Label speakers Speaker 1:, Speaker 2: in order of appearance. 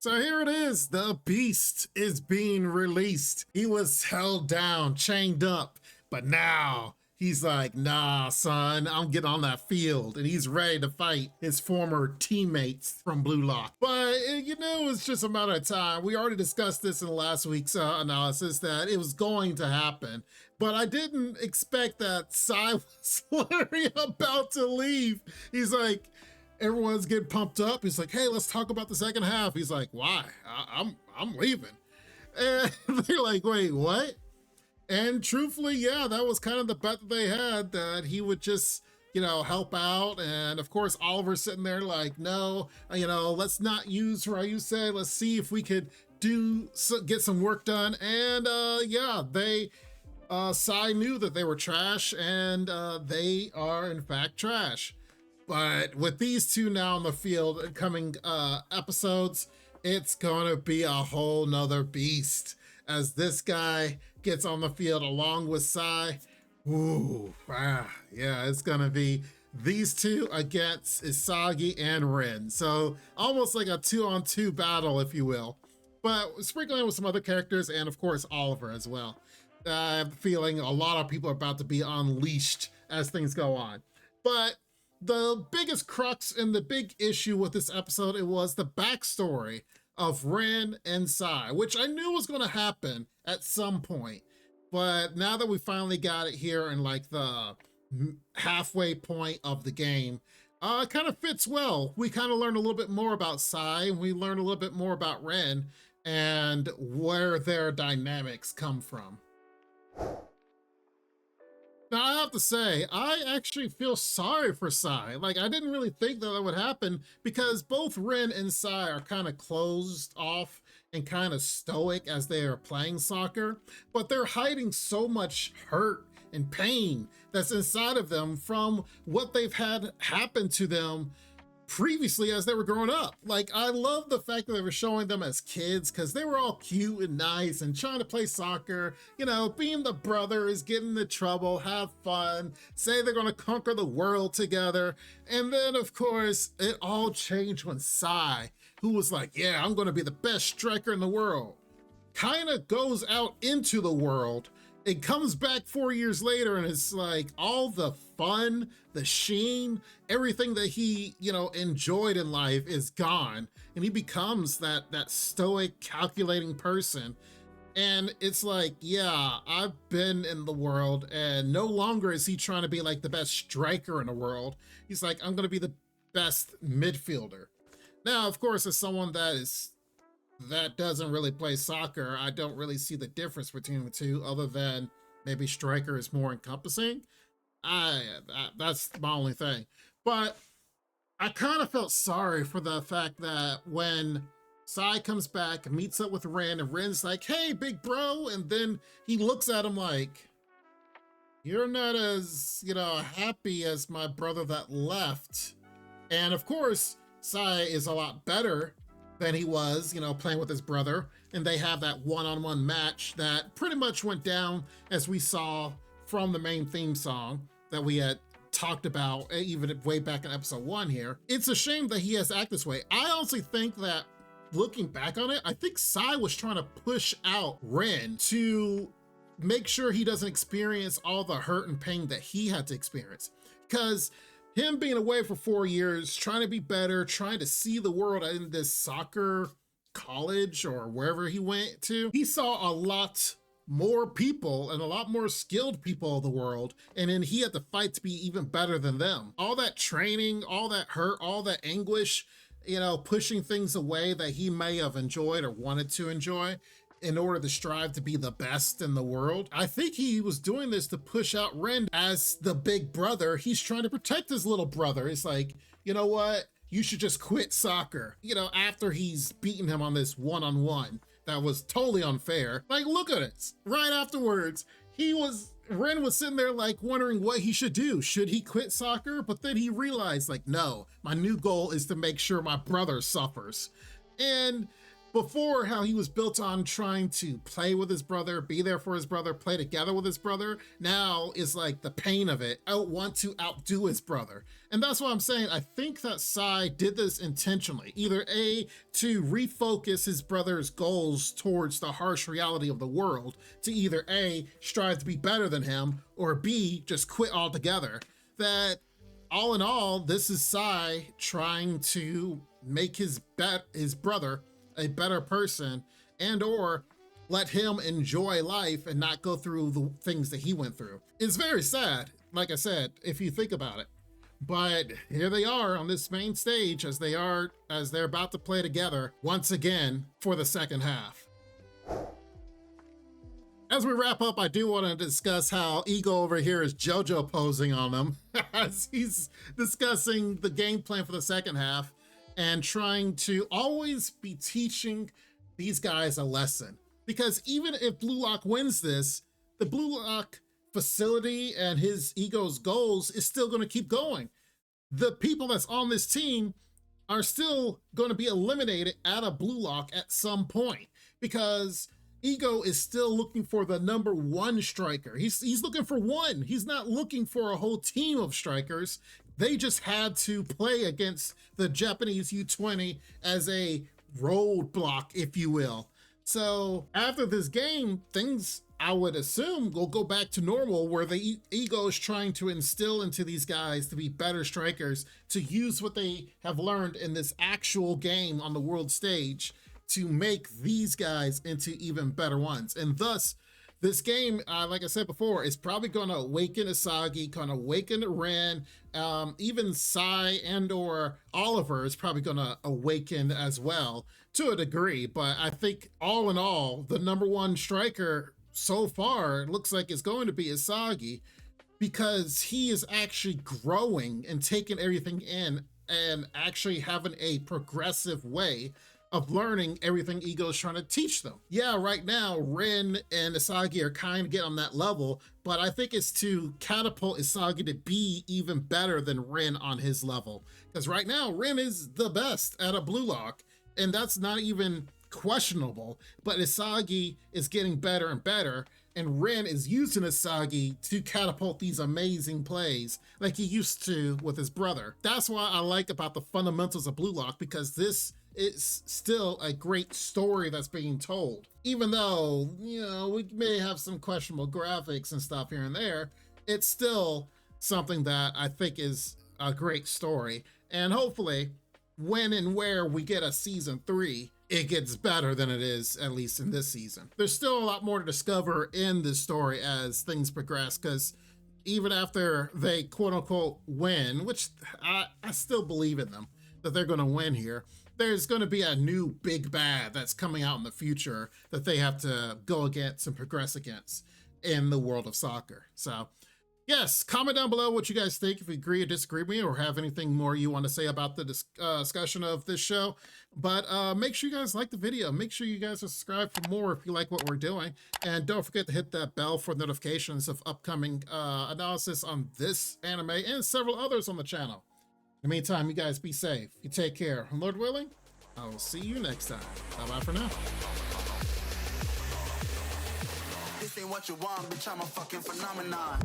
Speaker 1: So here it is. The beast is being released. He was held down, chained up, but now he's like, nah, son, I'm getting on that field. And he's ready to fight his former teammates from Blue Lock. But, it's just a matter of time. We already discussed this in last week's analysis that it was going to happen. But I didn't expect that Sae was literally about to leave. He's like, everyone's getting pumped up. He's like, hey, let's talk about the second half. He's like, why? I'm leaving. And they're like, wait, what? And truthfully, yeah, that was kind of the bet that they had, that he would just, help out. And of course, Oliver's sitting there like, no, let's not use Ryusei. Let's see if we could get some work done. And yeah, Sae knew that they were trash, and they are in fact trash. But with these two now on the field in coming episodes, it's gonna be a whole nother beast as this guy gets on the field along with Sae. Ooh, yeah, it's gonna be these two against Isagi and Rin. So almost like a 2-on-2 battle, if you will. But sprinkling with some other characters and of course Oliver as well. I have the feeling a lot of people are about to be unleashed as things go on. But the biggest crux and the big issue with this episode, it was the backstory of Rin and Sae, which I knew was going to happen at some point. But now that we finally got it here in like the halfway point of the game, it kind of fits well. We kind of learned a little bit more about Sae, and we learned a little bit more about Rin and where their dynamics come from. Now, I have to say, I actually feel sorry for Sae. Like, I didn't really think that would happen because both Rin and Sae are kind of closed off and kind of stoic as they are playing soccer, but they're hiding so much hurt and pain that's inside of them from what they've had happen to them previously as they were growing up. Like, I love the fact that they were showing them as kids because they were all cute and nice and trying to play soccer, being the brothers, getting into trouble, have fun, say they're going to conquer the world together. And then of course it all changed when Sae, who was like, yeah, I'm going to be the best striker in the world, kind of goes out into the world. It comes back 4 years later and it's like all the fun, the sheen, everything that he, enjoyed in life is gone. And he becomes that stoic, calculating person. And it's like, yeah, I've been in the world, and no longer is he trying to be like the best striker in the world. He's like, I'm going to be the best midfielder. Now, of course, as someone that doesn't really play soccer, I don't really see the difference between the two other than maybe striker is more encompassing. That's my only thing. But I kind of felt sorry for the fact that when Sae comes back, meets up with Rin, and Rin's like, hey, big bro. And then he looks at him like, you're not as, happy as my brother that left. And of course, Sae is a lot better than he was, playing with his brother. And they have that one-on-one match that pretty much went down as we saw from the main theme song that we had talked about even way back in episode 1 here. It's a shame that he has to act this way. I honestly think that looking back on it, I think Sae was trying to push out Rin to make sure he doesn't experience all the hurt and pain that he had to experience. Because him being away for 4 years, trying to be better, trying to see the world in this soccer college or wherever he went to, he saw a lot more people and a lot more skilled people of the world, and then he had to fight to be even better than them. All that training, all that hurt, all that anguish, pushing things away that he may have enjoyed or wanted to enjoy in order to strive to be the best in the world. I think he was doing this to push out Rin as the big brother. He's trying to protect his little brother. It's like, you know what? You should just quit soccer. After he's beaten him on this one-on-one that was totally unfair. Like, look at it. Right afterwards, Rin was sitting there like wondering what he should do. Should he quit soccer? But then he realized like, no, my new goal is to make sure my brother suffers. And before, how he was built on trying to play with his brother, be there for his brother, play together with his brother, now is like the pain of it, want to outdo his brother. And that's what I'm saying. I think that Sae did this intentionally, either A, to refocus his brother's goals towards the harsh reality of the world, to either A, strive to be better than him, or B, just quit altogether. That all in all, this is Sae trying to make his brother a better person, and or let him enjoy life and not go through the things that he went through. It's very sad, like I said, if you think about it. But here they are on this main stage as they're about to play together once again for the second half. As we wrap up, I do want to discuss how Ego over here is JoJo posing on them as he's discussing the game plan for the second half and trying to always be teaching these guys a lesson. Because even if Blue Lock wins this, the Blue Lock facility and his Ego's goals is still going to keep going. The people that's on this team are still going to be eliminated out of Blue Lock at some point, because Ego is still looking for the number one striker. He's looking for one. He's not looking for a whole team of strikers. They just had to play against the Japanese U20 as a roadblock, if you will. So after this game, things, I would assume, will go back to normal, where the Ego is trying to instill into these guys to be better strikers, to use what they have learned in this actual game on the world stage to make these guys into even better ones. And thus, this game, like I said before, is probably going to awaken Asagi, going to awaken Rin, even Sae and or Oliver is probably going to awaken as well to a degree. But I think all in all, the number one striker so far looks like it's going to be Asagi, because he is actually growing and taking everything in and actually having a progressive way of learning everything Ego is trying to teach them. Yeah, right now, Rin and Asagi are kind of getting on that level, but I think it's to catapult Asagi to be even better than Rin on his level. Because right now, Rin is the best at a Blue Lock, and that's not even questionable, but Asagi is getting better and better, and Rin is using Asagi to catapult these amazing plays like he used to with his brother. That's why I like about the fundamentals of Blue Lock, because this is still a great story that's being told. Even though, you know, we may have some questionable graphics and stuff here and there, it's still something that I think is a great story. And hopefully, when and where we get a season 3, it gets better than it is, at least in this season. There's still a lot more to discover in this story as things progress, because even after they quote unquote win, which I still believe in them, that they're going to win here, there's going to be a new big bad that's coming out in the future that they have to go against and progress against in the world of soccer. So yes, comment down below what you guys think, if you agree or disagree with me, or have anything more you want to say about the discussion of this show. But make sure you guys like the video. Make sure you guys are subscribed for more if you like what we're doing. And don't forget to hit that bell for notifications of upcoming analysis on this anime and several others on the channel. In the meantime, you guys be safe. You take care. And Lord willing, I will see you next time. Bye-bye for now.
Speaker 2: This ain't what you want, bitch, I'm a fucking phenomenon.